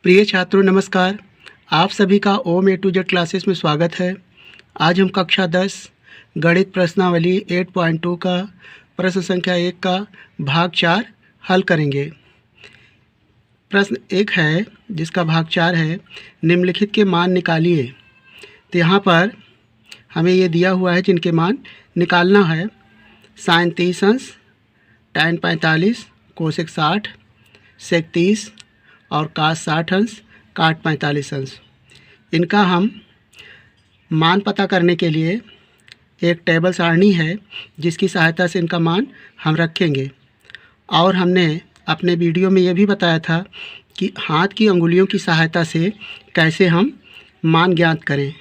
प्रिय छात्रों नमस्कार। आप सभी का ओम ए टू जेड क्लासेस में स्वागत है। आज हम कक्षा 10 गणित प्रश्नावली 8.2 का प्रश्न संख्या 1 का भाग 4 हल करेंगे। प्रश्न 1 है जिसका भाग 4 है, निम्नलिखित के मान निकालिए। तो यहाँ पर हमें ये दिया हुआ है जिनके मान निकालना है। साइन 30 अंश, tan 45, कोसेक 60, सेक 30 और कास 60 अंश, काट 45 अंश। इनका हम मान पता करने के लिए एक टेबल सारणी है जिसकी सहायता से इनका मान हम रखेंगे। और हमने अपने वीडियो में ये भी बताया था कि हाथ की अंगुलियों की सहायता से कैसे हम मान ज्ञात करें।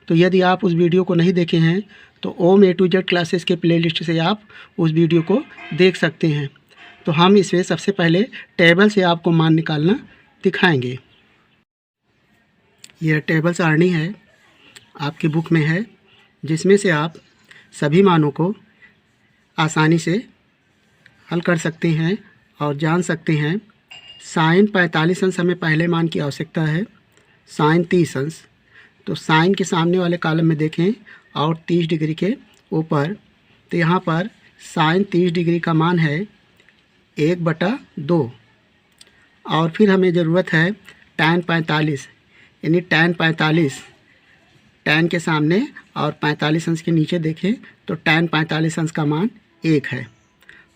तो यदि आप उस वीडियो को नहीं देखे हैं तो ओम ए टू जेड क्लासेस के प्लेलिस्ट से आप उस वीडियो को देख सकते हैं। तो हम इसमें सबसे पहले टेबल से आपको मान निकालना दिखाएंगे। यह टेबल सारणी है, आपकी बुक में है, जिसमें से आप सभी मानों को आसानी से हल कर सकते हैं और जान सकते हैं। साइन 45 अंश हमें पहले मान की आवश्यकता है, साइन 30 अंश। तो साइन के सामने वाले कॉलम में देखें और 30 डिग्री के ऊपर, तो यहाँ पर साइन 30 डिग्री का मान है 1/2। और फिर हमें ज़रूरत है tan 45, यानी tan 45, tan के सामने और 45 अंश के नीचे देखें तो tan 45 अंश का मान 1 है।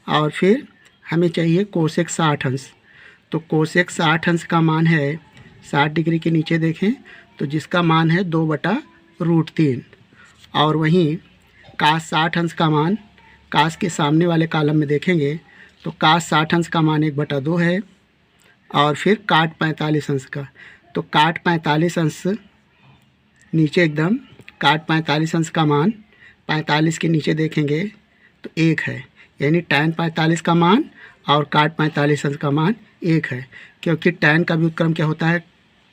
और फिर हमें चाहिए कोसेक 60 अंश। तो कोसेक 60 अंश का मान है 60 डिग्री के नीचे देखें तो जिसका मान है 2/√3। और वहीं कास 60 अंश का मान कास के सामने वाले कॉलम में देखेंगे तो कास 60 अंश का मान 1/2 है। और फिर काट 45 अंश का, तो काट 45 अंश नीचे एकदम, काट 45 अंश का मान 45 के नीचे देखेंगे तो 1 है, यानी tan 45 का मान और काट 45 अंश का मान 1 है। क्योंकि tan का व्युत्क्रम क्या होता है,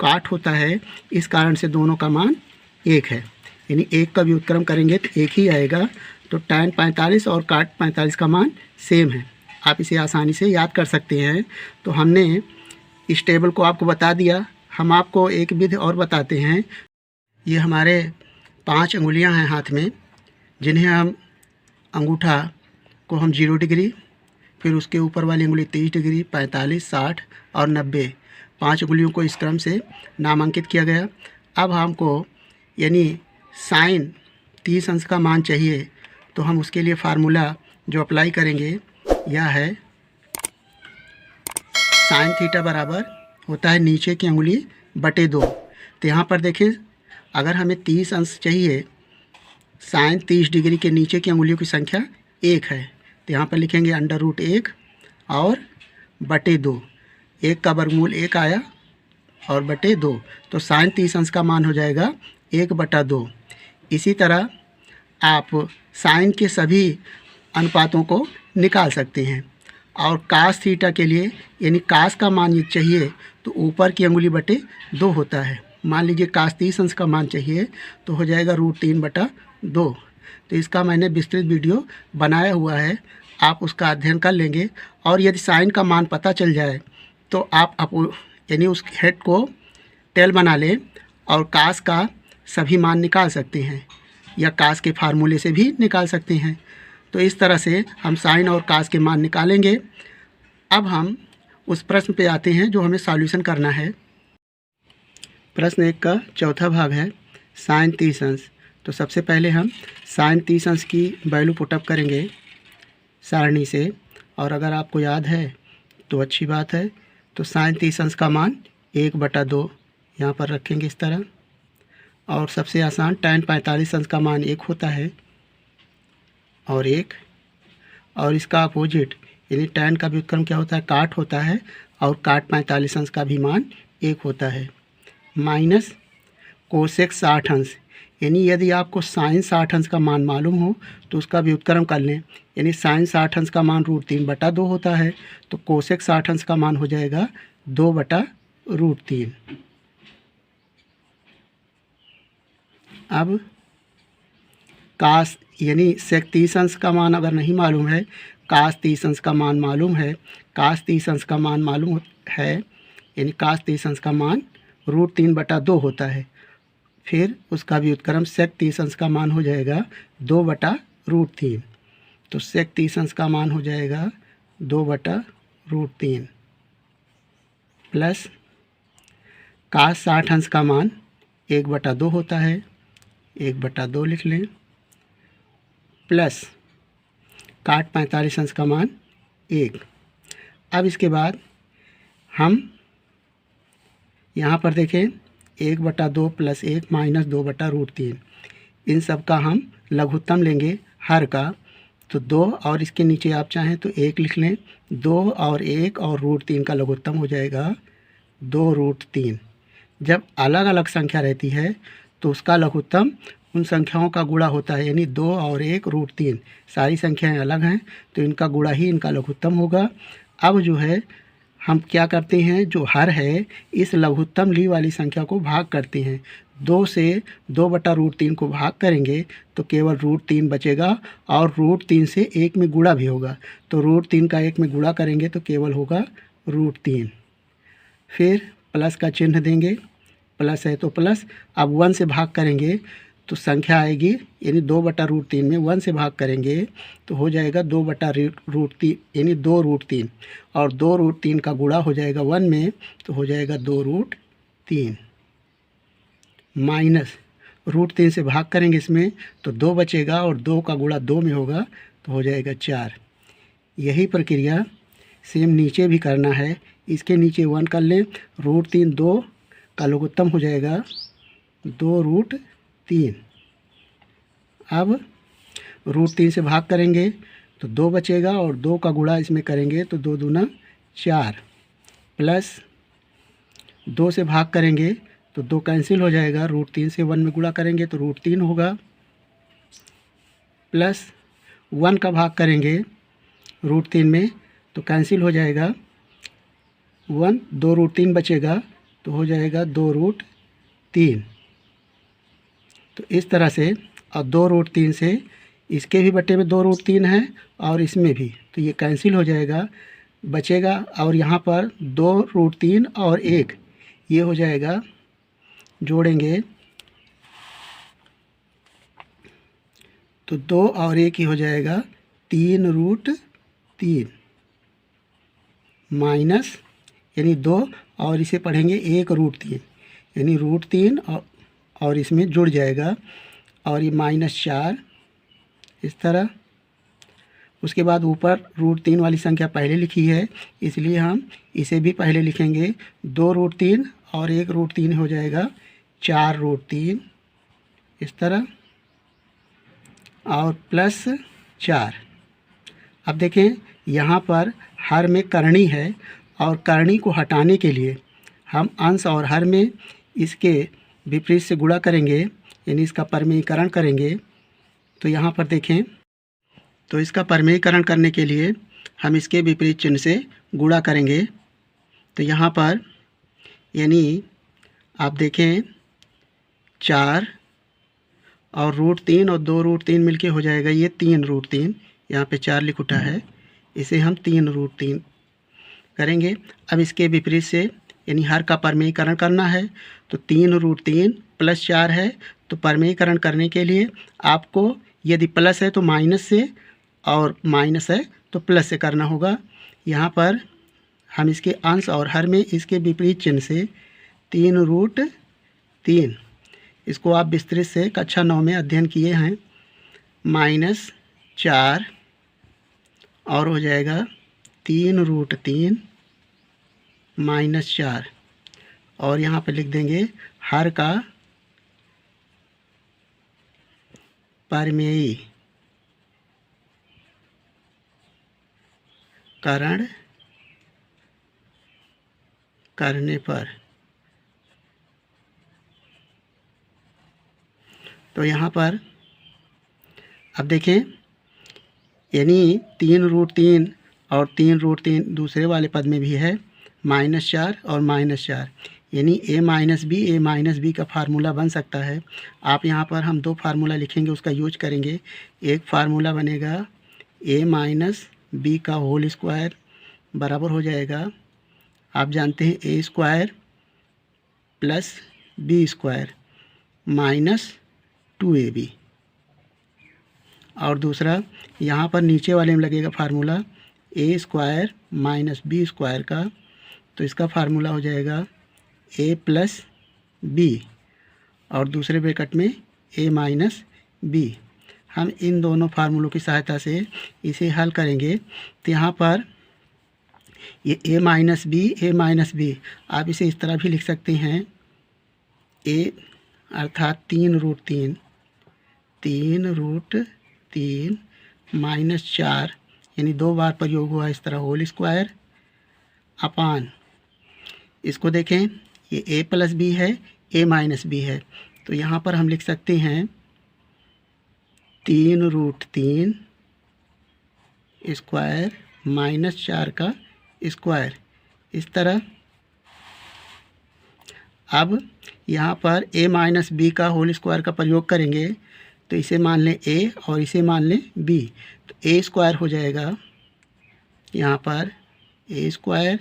काट होता है, इस कारण से दोनों का मान 1 है, यानी 1 का व्युत्क्रम करेंगे तो 1 ही आएगा। तो tan 45 और काट 45 का मान सेम है, आप इसे आसानी से याद कर सकते हैं। तो हमने इस टेबल को आपको बता दिया। हम आपको एक विधि और बताते हैं। ये हमारे 5 अंगुलियां हैं हाथ में, जिन्हें हम अंगूठा को हम 0 डिग्री, फिर उसके ऊपर वाली अंगुली 30 डिग्री, 45, 60 और 90, 5 अंगुलियों को इस क्रम से नामांकित किया गया। अब हमको यानी साइन 30 अंश का मान चाहिए, तो हम उसके लिए फार्मूला जो अप्लाई करेंगे यह है, साइन थीटा बराबर होता है नीचे की अंगुली बटे 2। तो यहाँ पर देखें, अगर हमें 30 अंश चाहिए, साइन 30 डिग्री के नीचे की अंगुलियों की संख्या 1 है, तो यहाँ पर लिखेंगे √1 और बटे 2। 1 का वर्गमूल 1 आया और बटे 2, तो साइन 30 अंश का मान हो जाएगा 1/2। इसी तरह आप साइन के सभी अनुपातों को निकाल सकते हैं। और कास थीटा के लिए यानी कास का मान ये चाहिए तो ऊपर की अंगुली बटे 2 होता है। मान लीजिए कास 30 अंश का मान चाहिए तो हो जाएगा √3/2। तो इसका मैंने विस्तृत वीडियो बनाया हुआ है, आप उसका अध्ययन कर लेंगे। और यदि साइन का मान पता चल जाए तो आप यानी उस हेड को टेल बना लें और कास का सभी मान निकाल सकते हैं, या कास के फार्मूले से भी निकाल सकते हैं। तो इस तरह से हम साइन और कास के मान निकालेंगे। अब हम उस प्रश्न पे आते हैं जो हमें सॉल्यूशन करना है। प्रश्न 1 का चौथा भाग है, साइन 30 अंश। तो सबसे पहले हम साइन 30 अंश की वैल्यू पुटअप करेंगे सारणी से, और अगर आपको याद है तो अच्छी बात है। तो साइन 30 अंश का मान 1/2 यहाँ पर रखेंगे इस तरह। और सबसे आसान tan 45 अंश का मान 1 होता है और 1, और इसका अपोजिट यानी tan का व्युत्क्रम क्या होता है, काट होता है, और काट 45 अंश का भी मान 1 होता है। माइनस कोसेक 60 अंश, यानी यदि आपको साइन 60 अंश का मान मालूम हो तो उसका व्युत्क्रम कर लें, यानी साइन 60 अंश का मान √3/2 होता है, तो कोसेक 60 अंश का मान हो जाएगा 2/√3। अब कास यानी सेक 30 अंश का मान अगर नहीं मालूम है, कास 30 अंश का मान मालूम है, कास 30 अंश का मान मालूम है, यानी cos 30 अंश का मान √3/2 होता है। फिर उसका व्युत्क्रम sec 30 अंश का मान हो जाएगा 2/√3। तो sec 30 अंश का मान हो जाएगा 2/√3 प्लस cos 60 अंश का मान 1/2 होता है, 1/2 लिख लें, प्लस cot 45 अंश का मान 1। अब इसके बाद हम यहाँ पर देखें 1/2 प्लस 1 माइनस 2/√3, इन सब का हम लघुत्तम लेंगे हर का। तो 2 और इसके नीचे आप चाहें तो 1 लिख लें। 2 और 1 और √3 का लघुत्तम हो जाएगा 2√3। जब अलग अलग संख्या रहती है तो उसका लघुत्तम उन संख्याओं का गुणा होता है, यानी 2 और 1 √3। सारी संख्याएं अलग हैं तो इनका गुणा ही इनका लघुत्तम होगा। अब जो है हम क्या करते हैं, जो हर है इस लघुत्तम ली वाली संख्या को भाग करते हैं। 2 से 2/√3 को भाग करेंगे तो केवल √3 बचेगा और √3 से 1 में गुणा भी होगा। तो √3 का 1 में गुणा करेंगे तो केवल होगा √3। फिर प्लस का चिन्ह देंगे, प्लस है तो प्लस। अब 1 से भाग करेंगे तो संख्या आएगी, यानी 2/√3 में 1 से भाग करेंगे तो हो जाएगा 2/√3 यानी 2√3, और 2√3 का गुणा हो जाएगा 1 में तो हो जाएगा 2√3 माइनस √3 से भाग करेंगे इसमें तो 2 बचेगा और 2 का गुणा 2 में होगा तो हो जाएगा 4। यही प्रक्रिया सेम नीचे भी करना है। इसके नीचे 1 कर लें, √3 2 का लघुत्तम हो जाएगा 2√3। अब √3 से भाग करेंगे तो 2 बचेगा और 2 का गुणा इसमें करेंगे तो 2 दूना 4, प्लस 2 से भाग करेंगे तो 2 कैंसिल हो जाएगा। √3 से 1 में गुणा करेंगे तो √3 होगा, प्लस 1 का भाग करेंगे √3 में तो कैंसिल हो जाएगा 1, 2√3 बचेगा तो हो जाएगा 2√3। तो इस तरह से, और 2√3 से इसके भी बटे में 2√3 है और इसमें भी, तो ये कैंसिल हो जाएगा, बचेगा। और यहाँ पर 2√3 और 1 ये हो जाएगा, जोड़ेंगे तो 2 और 1 ही हो जाएगा 3√3 माइनस, यानी 2 और इसे पढ़ेंगे 1√3, यानी √3 और इसमें जुड़ जाएगा और ये -4 इस तरह। उसके बाद ऊपर √3 वाली संख्या पहले लिखी है इसलिए हम इसे भी पहले लिखेंगे। 2√3 और 1√3 हो जाएगा 4√3 इस तरह, और प्लस 4। अब देखें यहाँ पर हर में करणी है और करणी को हटाने के लिए हम अंश और हर में इसके विपरीत से गुणा करेंगे, यानी इसका परमेयीकरण करेंगे। तो यहाँ पर देखें, तो इसका परमेयीकरण करने के लिए हम इसके विपरीत चिन्ह से गुणा करेंगे। तो यहाँ पर यानी आप देखें 4 और √3 और 2√3 मिलके हो जाएगा ये 3√3, यहाँ पे 4 लिख उठा है, इसे हम 3√3 करेंगे। अब इसके विपरीत से यानी हर का परमेयीकरण करना है तो 3√3 प्लस 4 है, तो परमेयीकरण करने के लिए आपको यदि प्लस है तो माइनस से और माइनस है तो प्लस से करना होगा। यहाँ पर हम इसके अंश और हर में इसके विपरीत चिन्ह से 3√3, इसको आप विस्तृत से कक्षा 9 में अध्ययन किए हैं, -4 और हो जाएगा 3√3 -4, और यहाँ पे लिख देंगे हर का परमेयीकरण करने पर। तो यहाँ पर अब देखें, यानी 3√3 और 3√3 दूसरे वाले पद में भी है, -4 और -4, यानी a-b का फार्मूला बन सकता है। आप यहाँ पर हम 2 फार्मूला लिखेंगे, उसका यूज करेंगे। एक फार्मूला बनेगा a - b का होल स्क्वायर बराबर हो जाएगा आप जानते हैं A square plus B square minus 2ab। और दूसरा यहाँ पर नीचे वाले में लगेगा formula A square minus B square का, तो इसका फार्मूला हो जाएगा ए प्लस बी और दूसरे ब्रैकेट में ए माइनस बी। हम इन दोनों फार्मूलों की सहायता से इसे हल करेंगे। तो यहाँ पर ये ए माइनस बी आप इसे इस तरह भी लिख सकते हैं, ए अर्थात 3√3 माइनस 4 यानी 2 बार प्रयोग हुआ इस तरह होल स्क्वायर अपान, इसको देखें ये ए प्लस बी है, ए माइनस बी है, तो यहाँ पर हम लिख सकते हैं 3√3 स्क्वायर माइनस 4 का स्क्वायर इस तरह। अब यहाँ पर a माइनस बी का होल स्क्वायर का प्रयोग करेंगे, तो इसे मान लें a और इसे मान लें b, तो a स्क्वायर हो जाएगा यहाँ पर a स्क्वायर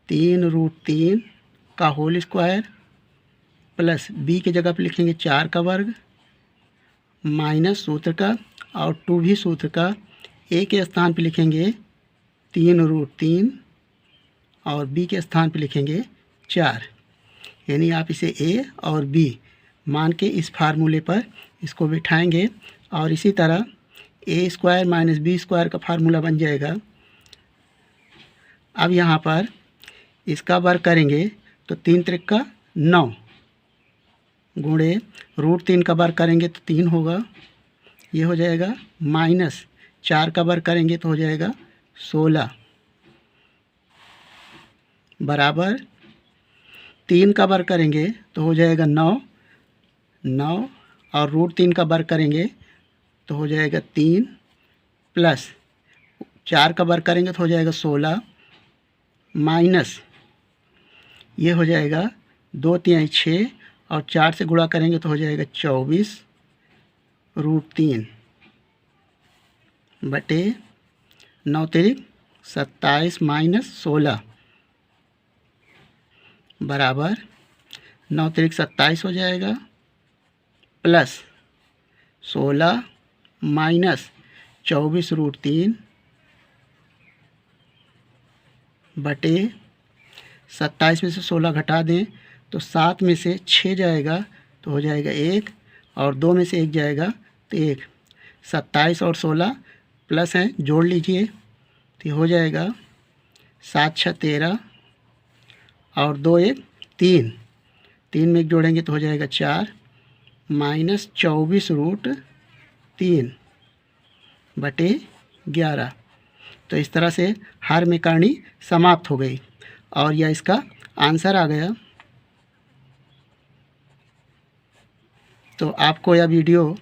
3√3 का होल स्क्वायर प्लस b की जगह पर लिखेंगे 4 का वर्ग माइनस सूत्र का और 2 भी सूत्र का, a के स्थान पर लिखेंगे 3√3 और b के स्थान पर लिखेंगे 4, यानी आप इसे a और b मान के इस फार्मूले पर इसको बिठाएंगे और इसी तरह a square minus B square का फार्मूला बन जाएगा। अब यहाँ पर इसका वर्ग करेंगे तो 3 त्रिका 9 गुणे √3 का वर्ग करेंगे तो 3 होगा, ये हो जाएगा माइनस 4 का वर्ग करेंगे तो हो जाएगा 16 बराबर 3 का वर्ग करेंगे तो हो जाएगा 9 और √3 का वर्ग करेंगे तो हो जाएगा 3 प्लस 4 का वर्ग करेंगे तो हो जाएगा 16 माइनस ये हो जाएगा 2 3 6 और 4 से गुणा करेंगे तो हो जाएगा 24√3 बटे 9 तिरिक 27 माइनस 16 बराबर 9 तिरिक 27 हो जाएगा प्लस 16 माइनस 24√3 बटे 27 में से 16 घटा दें तो 7 में से 6 जाएगा तो हो जाएगा 1 और 2 में से 1 जाएगा तो 1। 27 और 16 प्लस हैं, जोड़ लीजिए तो हो जाएगा 7 6 13 और 2 1 3 में 1 जोड़ेंगे तो हो जाएगा 4 माइनस 24√3 बटे 11। तो इस तरह से हर में करनी समाप्त हो गई और यह इसका आंसर आ गया। तो आपको यह वीडियो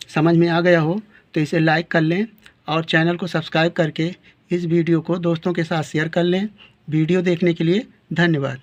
समझ में आ गया हो तो इसे लाइक कर लें और चैनल को सब्सक्राइब करके इस वीडियो को दोस्तों के साथ शेयर कर लें। वीडियो देखने के लिए धन्यवाद।